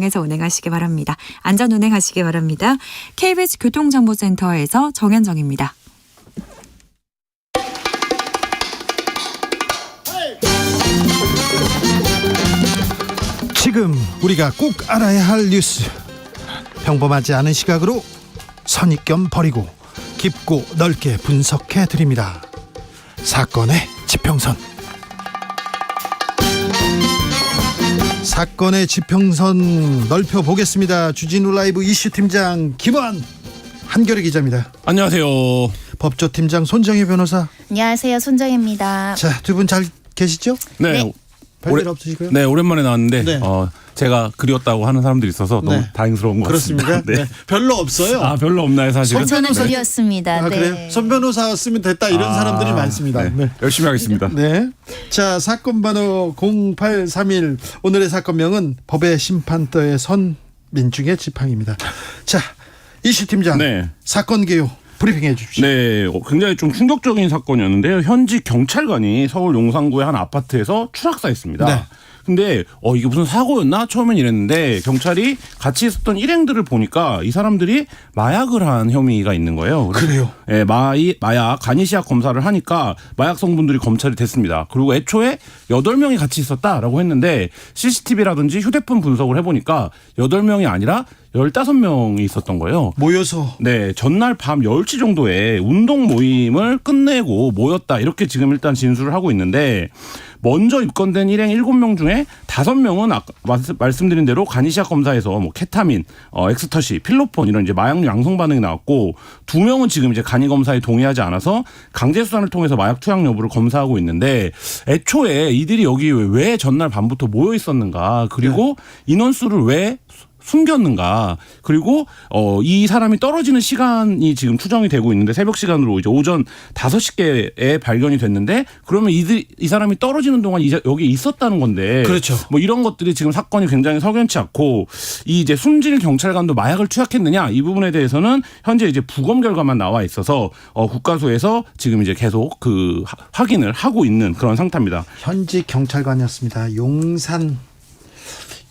에서 운행하시기 바랍니다. 안전 운행하시기 바랍니다. KBS 교통정보센터에서 정현정입니다. 지금 우리가 꼭 알아야 할 뉴스, 평범하지 않은 시각으로 선입견 버리고 깊고 넓게 분석해 드립니다. 사건의 지평선. 사건의 지평선 넓혀보겠습니다. 주진우 라이브 이슈팀장 김환 한겨레 기자입니다. 안녕하세요. 법조팀장 손정혜 변호사. 안녕하세요. 손정혜입니다. 자, 두 분 잘 계시죠? 네. 별일 없으시고요? 네, 오랜만에 나왔는데 네. 제가 그리웠다고 하는 사람들이 있어서 너무 네. 다행스러운 것 그렇습니까? 같습니다. 네. 별로 없어요. 아, 별로 없나요, 사실은? 저는 드렸습니다. 아, 네. 그래요? 손 변호사 쓰면 됐다 이런 사람들이 많습니다. 네. 네. 열심히 하겠습니다. 네. 자, 사건 번호 0831. 오늘의 사건명은 법의 심판대의 선 민중의 지팡이입니다. 자, 이슈팀장. 네. 사건 개요 브리핑해 주십시오. 네, 굉장히 좀 충격적인 사건이었는데요. 현직 경찰관이 서울 용산구의 한 아파트에서 추락사했습니다. 네. 근데 이게 무슨 사고였나 처음엔 이랬는데 경찰이 같이 있었던 일행들을 보니까 이 사람들이 마약을 한 혐의가 있는 거예요. 그래요? 예, 마약 간이시약 검사를 하니까 마약 성분들이 검찰이 됐습니다. 그리고 애초에 8명이 같이 있었다라고 했는데 CCTV라든지 휴대폰 분석을 해보니까 8명이 아니라 15명이 있었던 거예요. 모여서. 네, 전날 밤 10시 정도에 운동 모임을 끝내고 모였다. 이렇게 지금 일단 진술을 하고 있는데 먼저 입건된 일행 7명 중에 5명은 아까 말씀드린 대로 간이시약 검사에서 뭐 케타민, 엑스터시, 필로폰 이런 이제 마약류 양성 반응이 나왔고 2명은 지금 이제 간이 검사에 동의하지 않아서 강제 수산을 통해서 마약 투약 여부를 검사하고 있는데 애초에 이들이 여기 왜 전날 밤부터 모여 있었는가 그리고 인원수를 왜 숨겼는가 그리고 이 사람이 떨어지는 시간이 지금 추정이 되고 있는데 새벽 시간으로 이제 오전 5시께에 발견이 됐는데 그러면 이 사람이 떨어지는 동안 여기 있었다는 건데 그렇죠. 뭐 이런 것들이 지금 사건이 굉장히 석연치 않고 이 이제 숨질 경찰관도 마약을 투약했느냐 이 부분에 대해서는 현재 이제 부검 결과만 나와 있어서 국가수에서 지금 이제 계속 그 확인을 하고 있는 그런 상태입니다. 현직 경찰관이었습니다.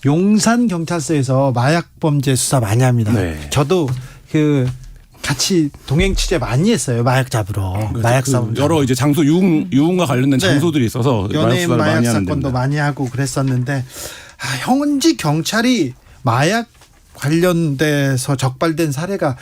용산 경찰서에서 마약 범죄 수사 많이 합니다. 네. 저도 같이 동행 취재 많이 했어요. 마약 잡으러. 마약 사건. 여러 이제 장소 유흥과 관련된 네. 장소들이 있어서 연예인 마약 마약 많이 하는 사건도 데입니다. 많이 하고 그랬었는데 현지 경찰이 마약 관련돼서 적발된 사례가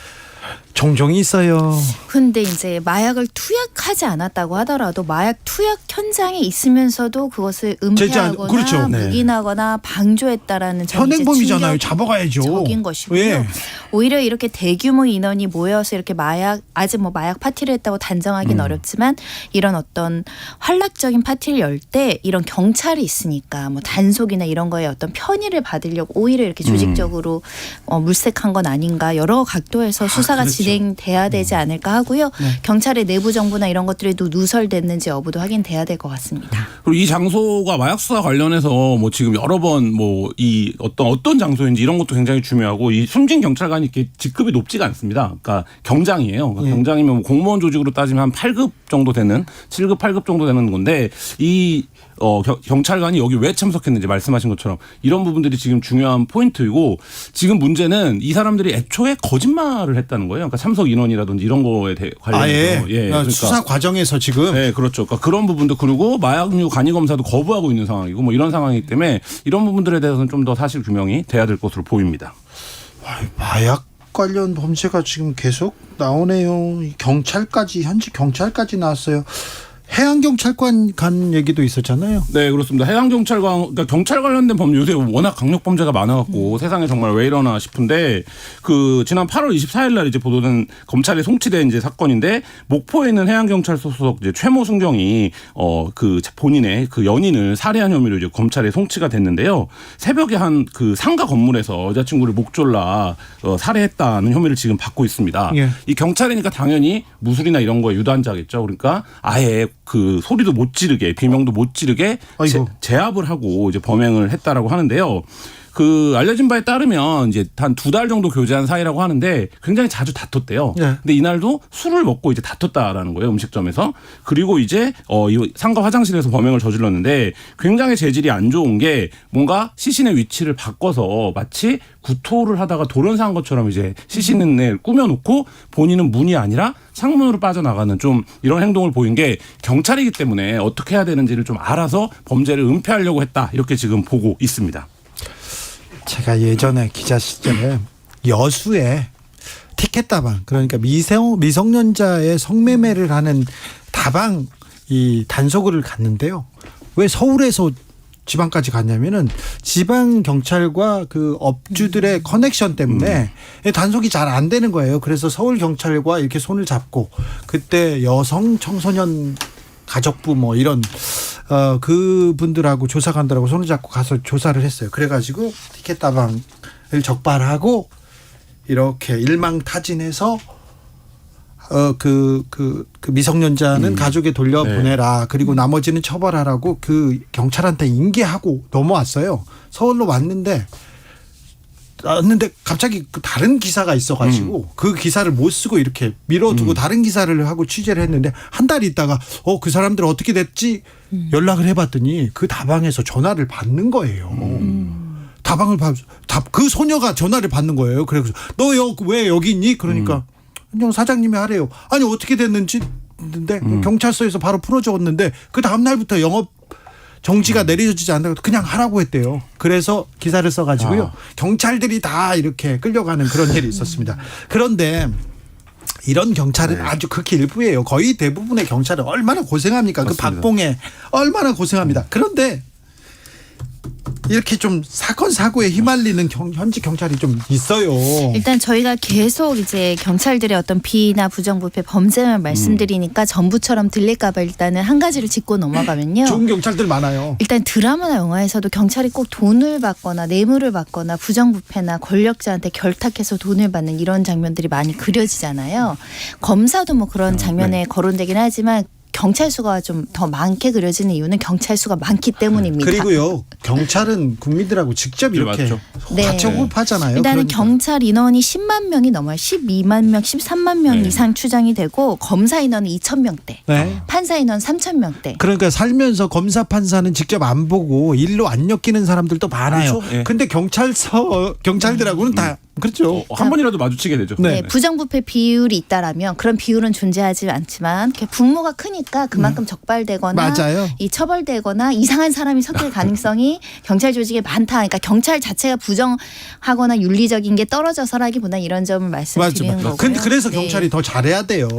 종종 있어요. 근데 이제 마약을 투약하지 않았다고 하더라도 마약 투약 현장에 있으면서도 그것을 은폐하거나 그렇죠. 네. 묵인하거나 방조했다라는 점이 현행범이잖아요. 잡아가야죠. 적인 것이고요. 왜? 오히려 이렇게 대규모 인원이 모여서 이렇게 아직 뭐 마약 파티를 했다고 단정하기는 어렵지만 이런 어떤 활락적인 파티를 열 때 이런 경찰이 있으니까 뭐 단속이나 이런 거에 어떤 편의를 받으려고 오히려 이렇게 조직적으로 물색한 건 아닌가 여러 각도에서 수사가 그렇죠. 진행돼야 되지 않을까 하고요. 네. 경찰의 내부 정보나 이런 것들이 또 누설됐는지 여부도 확인돼야 될 것 같습니다. 그리고 이 장소가 마약 수사 관련해서 뭐 지금 여러 번 뭐 이 어떤 장소인지 이런 것도 굉장히 중요하고 이 숨진 경찰관이 이렇게 직급이 높지가 않습니다. 그러니까 경장이에요. 그러니까 경장이면 뭐 공무원 조직으로 따지면 한 8급 정도 되는 7급 8급 정도 되는 건데 이 경찰관이 여기 왜 참석했는지 말씀하신 것처럼 이런 부분들이 지금 중요한 포인트이고 지금 문제는 이 사람들이 애초에 거짓말을 했다는 거예요. 그러니까 참석 인원이라든지 이런 거에 관련해서 그러니까 수사 과정에서 지금 네, 그렇죠. 그러니까 그런 부분도 그리고 마약류 간이 검사도 거부하고 있는 상황이고 뭐 이런 상황이기 때문에 이런 부분들에 대해서는 좀 더 사실 규명이 돼야 될 것으로 보입니다. 마약 관련 범죄가 지금 계속 나오네요. 현지 경찰까지 나왔어요. 해양경찰관 간 얘기도 있었잖아요. 네, 그렇습니다. 해양경찰관, 그러니까 경찰 관련된 범죄 요새 워낙 강력 범죄가 많아갖고 세상에 정말 왜 이러나 싶은데 지난 8월 24일 날 이제 보도된 검찰에 송치된 이제 사건인데 목포에 있는 해양경찰서 소속 이제 최모 순경이 본인의 그 연인을 살해한 혐의로 이제 검찰에 송치가 됐는데요. 새벽에 한 그 상가 건물에서 여자친구를 목 졸라 살해했다는 혐의를 지금 받고 있습니다. 예. 이 경찰이니까 당연히 무술이나 이런 거에 유단자겠죠. 그러니까 아예 그 소리도 못 지르게 비명도 못 지르게 제압을 하고 이제 범행을 했다라고 하는데요. 그 알려진 바에 따르면 이제 한 2달 정도 교제한 사이라고 하는데 굉장히 자주 다퉜대요. 네. 근데 이날도 술을 먹고 이제 다퉜다라는 거예요. 음식점에서. 그리고 이제 이 상가 화장실에서 범행을 저질렀는데 굉장히 재질이 안 좋은 게 뭔가 시신의 위치를 바꿔서 마치 구토를 하다가 돌연사한 것처럼 이제 시신을 꾸며놓고 본인은 문이 아니라 창문으로 빠져나가는 좀 이런 행동을 보인 게 경찰이기 때문에 어떻게 해야 되는지를 좀 알아서 범죄를 은폐하려고 했다. 이렇게 지금 보고 있습니다. 제가 예전에 기자 시절에 여수에 티켓 다방, 그러니까 미성년자의 성매매를 하는 다방 이 단속을 갔는데요. 왜 서울에서 지방까지 갔냐면은 지방 경찰과 그 업주들의 커넥션 때문에 단속이 잘 안 되는 거예요. 그래서 서울 경찰과 이렇게 손을 잡고 그때 여성 청소년 가족부 뭐 이런 그분들하고 조사 간다라고 손을 잡고 가서 조사를 했어요. 그래가지고 티켓 다방을 적발하고 이렇게 일망타진해서 그 미성년자는 가족에 돌려보내라. 그리고 나머지는 처벌하라고 그 경찰한테 인계하고 넘어왔어요. 서울로 왔는데 갑자기 그 다른 기사가 있어가지고 그 기사를 못 쓰고 이렇게 밀어두고 다른 기사를 하고 취재를 했는데 한 달 있다가 그 사람들 어떻게 됐지 연락을 해봤더니 그 다방에서 전화를 받는 거예요. 다방을 그 소녀가 전화를 받는 거예요. 그래서 너 왜 여기 있니? 그러니까 그냥 사장님이 하래요. 아니 어떻게 됐는지 근데 경찰서에서 바로 풀어줬는데 그 다음 날부터 영업 정지가 내려지지 않는다고 그냥 하라고 했대요. 그래서 기사를 써가지고요. 경찰들이 다 이렇게 끌려가는 그런 일이 있었습니다. 그런데 이런 경찰은 아주 극히 일부예요. 거의 대부분의 경찰은 얼마나 고생합니까? 맞습니다. 그 박봉에 얼마나 고생합니다. 그런데 이렇게 좀 사건 사고에 휘말리는 현지 경찰이 좀 있어요. 일단 저희가 계속 이제 경찰들의 어떤 비나 부정부패 범죄만 말씀드리니까 전부처럼 들릴까봐 일단은 한 가지를 짚고 넘어가면요. 좋은 경찰들 많아요. 일단 드라마나 영화에서도 경찰이 꼭 돈을 받거나 뇌물을 받거나 부정부패나 권력자한테 결탁해서 돈을 받는 이런 장면들이 많이 그려지잖아요. 검사도 뭐 그런 장면에 거론되긴 하지만 경찰 수가 좀 더 많게 그려지는 이유는 경찰 수가 많기 때문입니다. 그리고요, 경찰은 국민들하고 직접 이렇게 맞죠. 네. 호흡하잖아요. 일단은 그러니까. 경찰 인원이 10만 명이 넘어요. 12만 명, 13만 명 네. 이상 추정이 되고 검사 인원은 2,000명대, 네. 판사 인원 3,000명대. 그러니까 살면서 검사 판사는 직접 안 보고 일로 안 엮이는 사람들도 많아요. 그렇죠. 예. 근데 경찰들하고는 다 그렇죠. 한 번이라도 마주치게 되죠. 네. 네, 부정부패 비율이 있다라면 그런 비율은 존재하지 않지만 분모가 크니까 그만큼 적발되거나 맞아요. 이 처벌되거나 이상한 사람이 섞일 가능성이 경찰 조직에 많다. 그러니까 경찰 자체가 부정하거나 윤리적인 게 떨어져서라기보다 이런 점을 말씀드리는 거고요. 그래서 네. 경찰이 더 잘해야 돼요.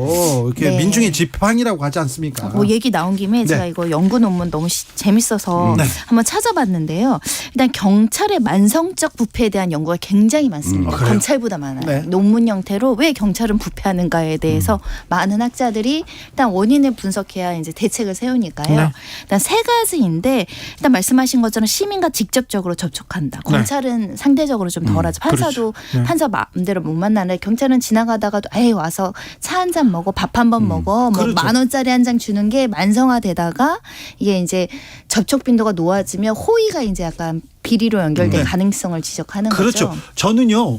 이렇게 네. 민중의 지팡이라고 하지 않습니까? 뭐 얘기 나온 김에 네. 제가 이거 연구 논문 너무 재밌어서 네. 한번 찾아봤는데요. 일단 경찰의 만성적 부패에 대한 연구가 굉장히 많습니다. 그래요? 검찰보다 많아요. 네. 논문 형태로 왜 경찰은 부패하는가에 대해서 많은 학자들이 일단 원인을 분석해야 이제 대책을 세우니까요. 네. 일단 세 가지인데 일단 말씀하신 것처럼 시민과 직접적으로 접촉한다. 검찰은 상대적으로 좀 덜하죠. 판사도 그렇죠. 네. 판사 마음대로 못 만나는데 경찰은 지나가다가도 에이 와서 차 한 잔 먹어, 밥 한 번 먹어, 뭐 그렇죠. 10,000원짜리 한 장 주는 게 만성화되다가 이게 이제 접촉 빈도가 높아지면 호의가 이제 약간 비리로 연결될 네. 가능성을 지적하는 그렇죠. 거죠. 저는요,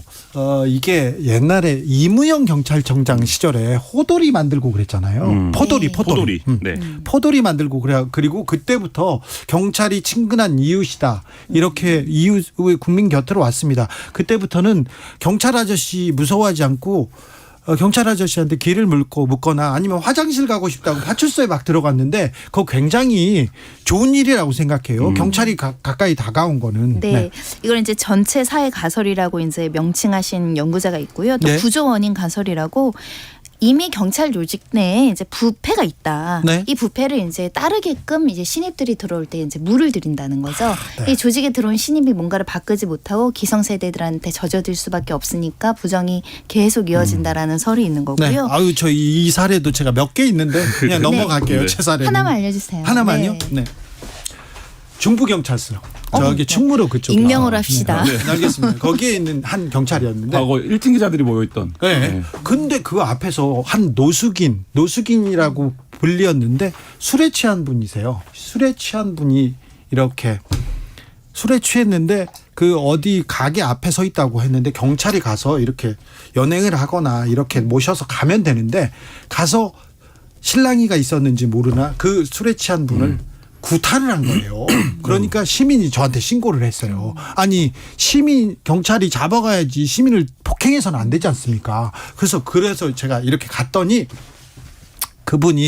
이게 옛날에 이무영 경찰청장 시절에 호돌이 만들고 그랬잖아요. 포돌이. 포돌이. 음. 네. 포돌이 만들고 그리고 그때부터 경찰이 친근한 이웃이다. 이렇게 이웃의 국민 곁으로 왔습니다. 그때부터는 경찰 아저씨 무서워하지 않고 경찰 아저씨한테 길을 묻거나 아니면 화장실 가고 싶다고 파출소에 막 들어갔는데 그거 굉장히 좋은 일이라고 생각해요. 경찰이 가까이 다가온 거는. 네. 이걸 이제 전체 사회 가설이라고 이제 명칭하신 연구자가 있고요. 또 네. 구조 원인 가설이라고 이미 경찰 조직 내에 이제 부패가 있다. 네. 이 부패를 이제 따르게끔 이제 신입들이 들어올 때 이제 물을 들인다는 거죠. 네. 이 조직에 들어온 신입이 뭔가를 바꾸지 못하고 기성세대들한테 젖어들 수밖에 없으니까 부정이 계속 이어진다라는 설이 있는 네. 거고요. 아유, 저 이 사례도 제가 몇 개 있는데 그냥 넘어갈게요. 네. 제 사례는. 하나만 알려주세요. 하나만요? 네. 네. 중부경찰서. 저기 충무로 그쪽. 익명으로 합시다. 네, 알겠습니다. 거기에 있는 한 경찰이었는데. 과거 1팀 기자들이 모여있던. 네. 근데 그 앞에서 한 노숙인이라고 불리었는데 술에 취한 분이세요. 술에 취한 분이 이렇게 술에 취했는데 그 어디 가게 앞에 서 있다고 했는데 경찰이 가서 이렇게 연행을 하거나 이렇게 모셔서 가면 되는데 가서 실랑이가 있었는지 모르나 그 술에 취한 분을 구타를 한 거예요. 그러니까 시민이 저한테 신고를 했어요. 아니 경찰이 잡아가야지 시민을 폭행해서는 안 되지 않습니까? 그래서 제가 이렇게 갔더니 그분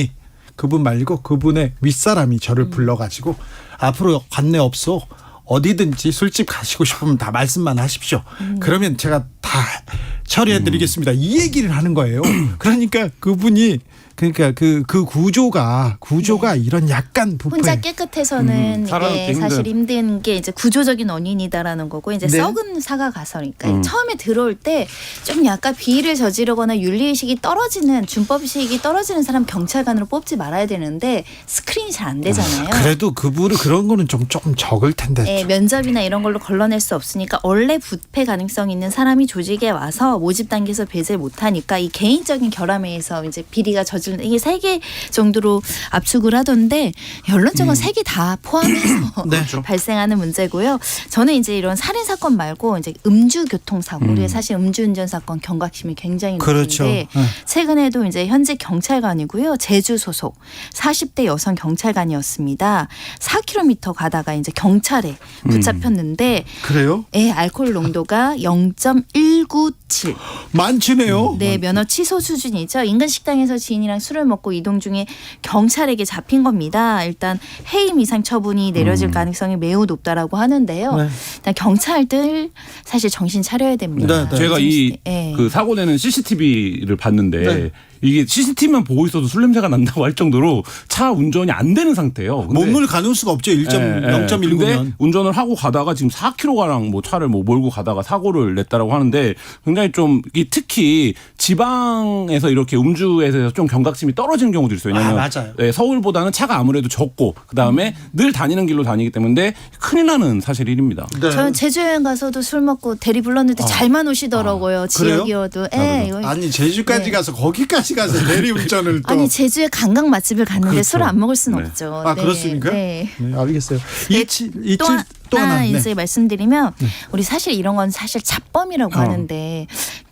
말고 그분의 윗사람이 저를 불러가지고 앞으로 관내 없어. 어디든지 술집 가시고 싶으면 다 말씀만 하십시오. 그러면 제가 다 처리해드리겠습니다. 이 얘기를 하는 거예요. 그러니까 그분이 그 구조가 이런 약간 부패. 혼자 깨끗해서는 살아남기 이게 사실 힘든 게 이제 구조적인 원인이다라는 거고 이제 네. 썩은 사과 가설이니까 처음에 들어올 때 좀 약간 비위를 저지르거나 윤리의식이 떨어지는 준법의식이 떨어지는 사람 경찰관으로 뽑지 말아야 되는데 스크린이 잘 안 되잖아요. 그래도 그분은 그런 거는 좀 적을 텐데. 예, 면접이나 이런 걸로 걸러낼 수 없으니까 원래 부패 가능성 있는 사람이 조직에 와서 모집 단계에서 배제를 못하니까 이 개인적인 결함에 의해서 이제 비리가 저지르는 이게 3개 정도로 압축을 하던데 결론적으로 3개 다 포함해서 네. 발생하는 문제고요. 저는 이제 이런 살인 사건 말고 이제 음주 교통 사고, 우리가 사실 음주운전 사건 경각심이 굉장히 그렇죠. 높은데 최근에도 이제 현직 경찰관이고요. 제주 소속 40대 여성 경찰관이었습니다. 4km 가다가 이제 경찰에 붙잡혔는데 그래요? 예, 알코올 농도가 0.197. 많지네요. 네, 면허 취소 수준이죠. 인근 식당에서 지인이랑 술을 먹고 이동 중에 경찰에게 잡힌 겁니다. 일단 해임 이상 처분이 내려질 가능성이 매우 높다라고 하는데요. 네. 일단 경찰들 사실 정신 차려야 됩니다. 네, 네. 제가 예. 그 사고 내는 CCTV를 봤는데 네. 이게 CCTV만 보고 있어도 술 냄새가 난다고 할 정도로 차 운전이 안 되는 상태예요. 근데 몸을 가눌 수가 없죠. 0.19면. 근데 운전을 하고 가다가 지금 4km가량 뭐 차를 뭐 몰고 가다가 사고를 냈다라고 하는데 굉장히 좀 특히 지방에서 이렇게 음주에서 좀 경각심이 떨어지는 경우도 있어요. 왜냐하면 맞아요. 네, 서울보다는 차가 아무래도 적고 그다음에 늘 다니는 길로 다니기 때문에 큰일 나는 사실 일입니다. 네. 저는 제주 여행 가서도 술 먹고 대리 불렀는데 잘만 오시더라고요. 그래요? 지역이어도. 예, 이거 아니 제주까지 가서 거기까지 가서 대리운전을 또. 아니 제주에 관광 맛집을 갔는데 그렇죠. 술을 안 먹을 수는 네. 없죠. 아 그렇습니까? 네. 네, 알겠어요. 네, 또 하나. 네. 이제 말씀드리면 우리 사실 이런 건 사실 잡범이라고 하는데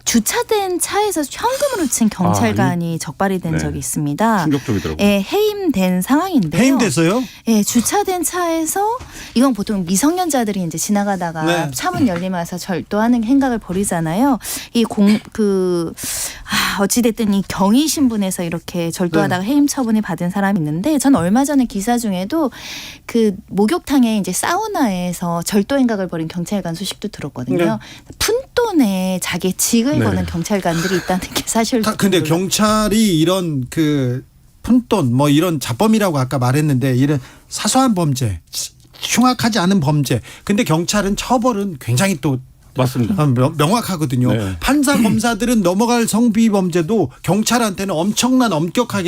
주차된 차에서 현금으로 친 경찰관이 적발이 된 네. 적이 있습니다. 충격적이더라고요. 예, 해임된 상황인데요. 해임돼서요? 예, 주차된 차에서 이건 보통 미성년자들이 이제 지나가다가 네. 차문 열리면서 절도하는 행각을 벌이잖아요. 어찌됐든 이 경위 신분에서 이렇게 절도하다가 해임 처분이 받은 사람이 있는데 전 얼마 전에 기사 중에도 그 목욕탕에 이제 사우나에서 절도 행각을 벌인 경찰관 소식도 들었거든요. 네. 푼돈에 자기 직을 네. 거는 경찰관들이 있다는 게 사실. 근데 경찰이 이런 그 푼돈 뭐 이런 잡범이라고 아까 말했는데 이런 사소한 범죄, 흉악하지 않은 범죄. 근데 경찰은 처벌은 굉장히 또 맞습니다. 명확하거든요. 네. 판사 검사들은 넘어갈 성비 범죄도 경찰한테는 엄청난 엄격한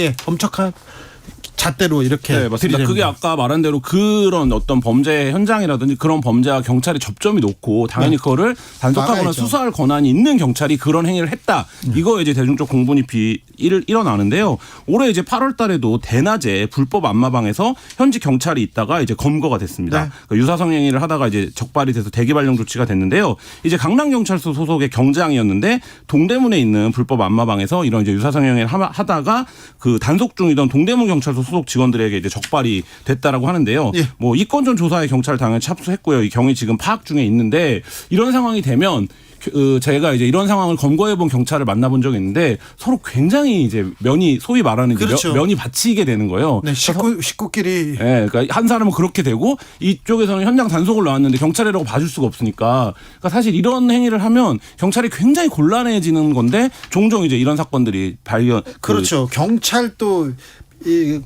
잣대로 이렇게 네, 맞습니다. 들이댑니다. 그게 아까 말한 대로 그런 어떤 범죄 현장이라든지 그런 범죄와 경찰이 접점이 높고 당연히 그거를 단속하거나 막아야죠. 수사할 권한이 있는 경찰이 그런 행위를 했다. 이거 이제 대중적 공분이 일어나는데요. 올해 이제 8월 달에도 대낮에 불법 안마방에서 현직 경찰이 있다가 이제 검거가 됐습니다. 네. 그러니까 유사성 행위를 하다가 이제 적발이 돼서 대기 발령 조치가 됐는데요. 이제 강남경찰서 소속의 경장이었는데 동대문에 있는 불법 안마방에서 이런 이제 유사성 행위를 하다가 그 단속 중이던 동대문 경찰서 소속 직원들에게 이제 적발이 됐다라고 하는데요. 예. 뭐 이 건 전 조사에 경찰 당연히 착수했고요. 이 경위 지금 파악 중에 있는데 이런 상황이 되면 제가 이제 이런 상황을 검거해본 경찰을 만나본 적이 있는데 서로 굉장히 이제 면이 소위 말하는 이제 그렇죠. 면이 받치게 되는 거예요. 네, 식구끼리 예, 그러니까 한 사람은 그렇게 되고 이쪽에서는 현장 단속을 나왔는데 경찰이라고 봐줄 수가 없으니까 그러니까 사실 이런 행위를 하면 경찰이 굉장히 곤란해지는 건데 종종 이제 이런 사건들이 발견. 그렇죠. 경찰도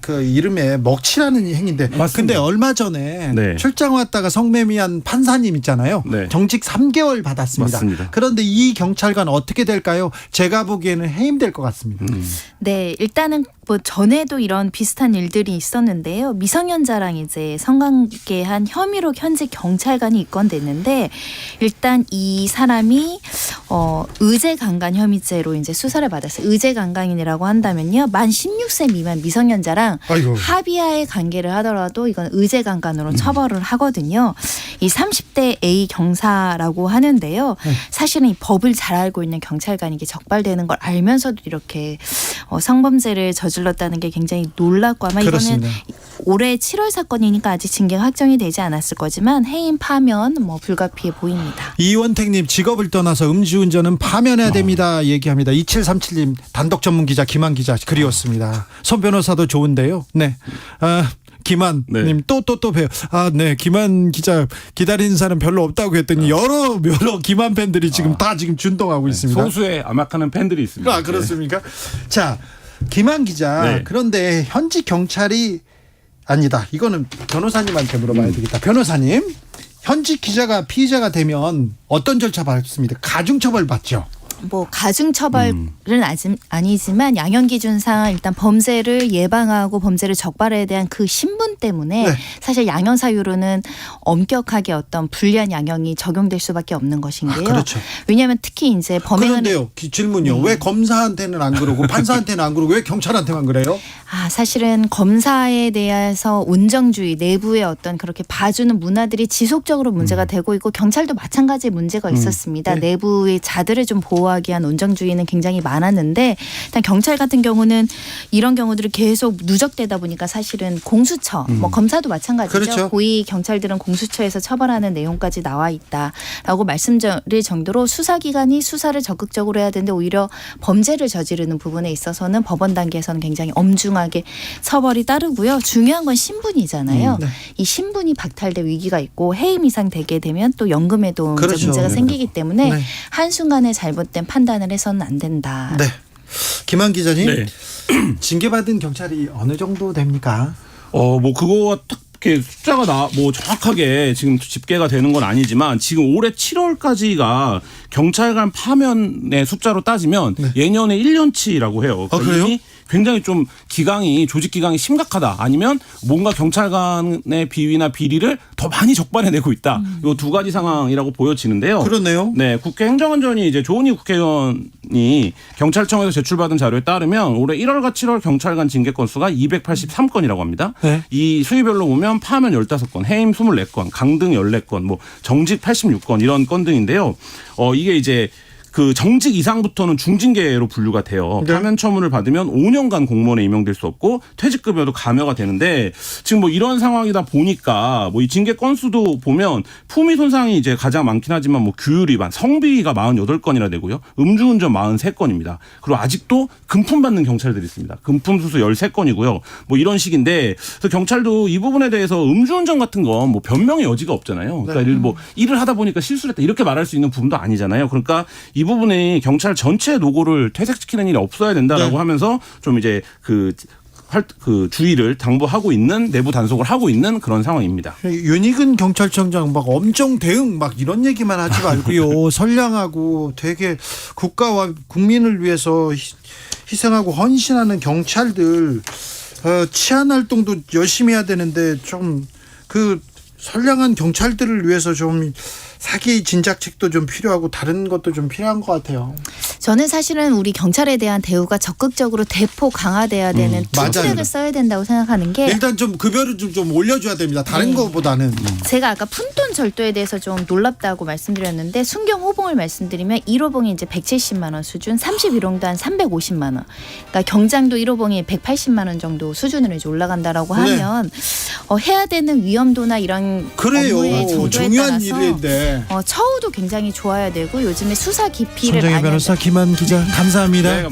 그 이름에 먹칠하는 행위인데. 맞습니다. 근데 얼마 전에 네. 출장 왔다가 성매매한 판사님 있잖아요. 네. 정직 3개월 받았습니다. 맞습니다. 그런데 이 경찰관 어떻게 될까요? 제가 보기에는 해임될 것 같습니다. 네, 일단은 뭐 전에도 이런 비슷한 일들이 있었는데요. 미성년자랑 이제 성관계한 혐의로 현재 경찰관이 입건됐는데 일단 이 사람이 의제 강간 혐의죄로 이제 수사를 받았어요. 의제 강간이라고 한다면요, 만 16세 미만 미성년자랑 아이고. 합의하에 관계를 하더라도 이건 의제 강간으로 처벌을 하거든요. 이 30대 A 경사라고 하는데요. 사실은 이 법을 잘 알고 있는 경찰관이 이게 적발되는 걸 알면서도 이렇게 성범죄를 저질렀다는 게 굉장히 놀랍고, 아마 그렇습니다. 이거는 올해 7월 사건이니까 아직 징계가 확정이 되지 않았을 거지만 해임 파면 뭐 불가피해 보입니다. 이원택님, 직업을 떠나서 음주운전은 파면해야 됩니다 얘기합니다. 2737님, 단독 전문 기자 김한 기자 그리웠습니다. 손 변호사도 좋은데요. 네. 김한님 네. 또 봬요. 네, 김한 기자 기다리는 사람 별로 없다고 했더니 여러 김한 팬들이 지금 다 지금 준동하고 있습니다. 소수의 암약하는 팬들이 있습니다. 그렇습니까? 자, 김한 기자. 네. 그런데 현직 경찰이 아니다. 이거는 변호사님한테 물어봐야 되겠다. 변호사님, 현직 기자가 피의자가 되면 어떤 절차 밟습니까? 가중처벌 받죠. 뭐 가중처벌은 아니지만 양형기준상 일단 범죄를 예방하고 범죄를 적발에 대한 그 신분 때문에 네. 사실 양형 사유로는 엄격하게 어떤 불리한 양형이 적용될 수밖에 없는 것인데요. 그렇죠. 왜냐하면 특히 이제 범행은 그런데요, 질문요. 왜 검사한테는 안 그러고 판사한테는 안 그러고 왜 경찰한테만 그래요? 사실은 검사에 대해서 온정주의, 내부의 어떤 그렇게 봐주는 문화들이 지속적으로 문제가 되고 있고, 경찰도 마찬가지의 문제가 있었습니다. 네. 내부의 자들을 좀 보호하기 위한 온정주의는 굉장히 많았는데, 일단 경찰 같은 경우는 이런 경우들이 계속 누적되다 보니까 사실은 공수처, 뭐 검사도 마찬가지죠. 그렇죠. 고위 경찰들은 공수처에서 처벌하는 내용까지 나와 있다라고 말씀드릴 정도로 수사기관이 수사를 적극적으로 해야 되는데, 오히려 범죄를 저지르는 부분에 있어서는 법원 단계에서는 굉장히 엄중하게 처벌이 따르고요. 중요한 건 신분이잖아요. 네. 이 신분이 박탈될 위기가 있고 해임 이상 되게 되면 또 연금에도 이제 그렇죠. 문제가 네. 생기기 때문에 네. 한순간에 잘못된 판단을 해서는 안 된다. 네. 김한 기자님, 네. 징계받은 경찰이 어느 정도 됩니까? 뭐 그거가 딱 이렇게 숫자가 뭐 정확하게 지금 집계가 되는 건 아니지만, 지금 올해 7월까지가 경찰관 파면의 숫자로 따지면 예년에 1년치라고 해요. 그래요? 이미 굉장히 좀 조직 기강이 심각하다, 아니면 뭔가 경찰관의 비위나 비리를 더 많이 적발해내고 있다. 이 두 가지 상황이라고 보여지는데요. 그렇네요. 네, 국회 행정안전위 이제 조은희 국회의원이 경찰청에서 제출받은 자료에 따르면 올해 1월과 7월 경찰관 징계 건수가 283건이라고 합니다. 네. 이 수위별로 보면 파면 15건, 해임 24건, 강등 14건, 뭐 정직 86건 이런 건 등인데요. 이게 이제 그 정직 이상부터는 중징계로 분류가 돼요. 네. 파면 처분을 받으면 5년간 공무원에 임용될 수 없고 퇴직급여도 감여가 되는데, 지금 뭐 이런 상황이다 보니까 뭐 이 징계 건수도 보면 품위 손상이 이제 가장 많긴 하지만, 뭐 규율 위반, 성비위가 48건이나 되고요. 음주운전 43건입니다. 그리고 아직도 금품 받는 경찰들이 있습니다. 금품 수수 13건이고요. 뭐 이런 식인데, 그래서 경찰도 이 부분에 대해서 음주운전 같은 건 뭐 변명의 여지가 없잖아요. 그러니까 뭐 일을 하다 보니까 실수를 했다 이렇게 말할 수 있는 부분도 아니잖아요. 그러니까 이 부분에 경찰 전체 노고를 퇴색시키는 일이 없어야 된다라고 하면서 좀 이제 그 주의를 당부하고 있는, 내부 단속을 하고 있는 그런 상황입니다. 윤희근 경찰청장 막 엄정 대응 막 이런 얘기만 하지 말고요. 선량하고 되게 국가와 국민을 위해서 희생하고 헌신하는 경찰들 치안 활동도 열심히 해야 되는데, 좀 그 선량한 경찰들을 위해서 좀 사기 진작책도 좀 필요하고 다른 것도 좀 필요한 것 같아요. 저는 사실은 우리 경찰에 대한 대우가 적극적으로 대폭 강화돼야 되는 맞아요. 투지력을 써야 된다고 생각하는 게, 일단 좀 급여를 좀 올려줘야 됩니다. 다른 것보다는. 제가 아까 푼돈 절도에 대해서 좀 놀랍다고 말씀드렸는데, 순경 호봉을 말씀드리면 1호봉이 이제 170만 원 수준, 31호봉도 한 350만 원. 그러니까 경장도 1호봉이 180만 원 정도 수준으로 이제 올라간다라고 하면 해야 되는 위험도나 이런 그래요. 업무의 정도에 중요한 따라서 일인데. 처우도 굉장히 좋아야 되고, 요즘에 수사 깊이를 손정혜 많이 변호사, 김한 기자 감사합니다. 네,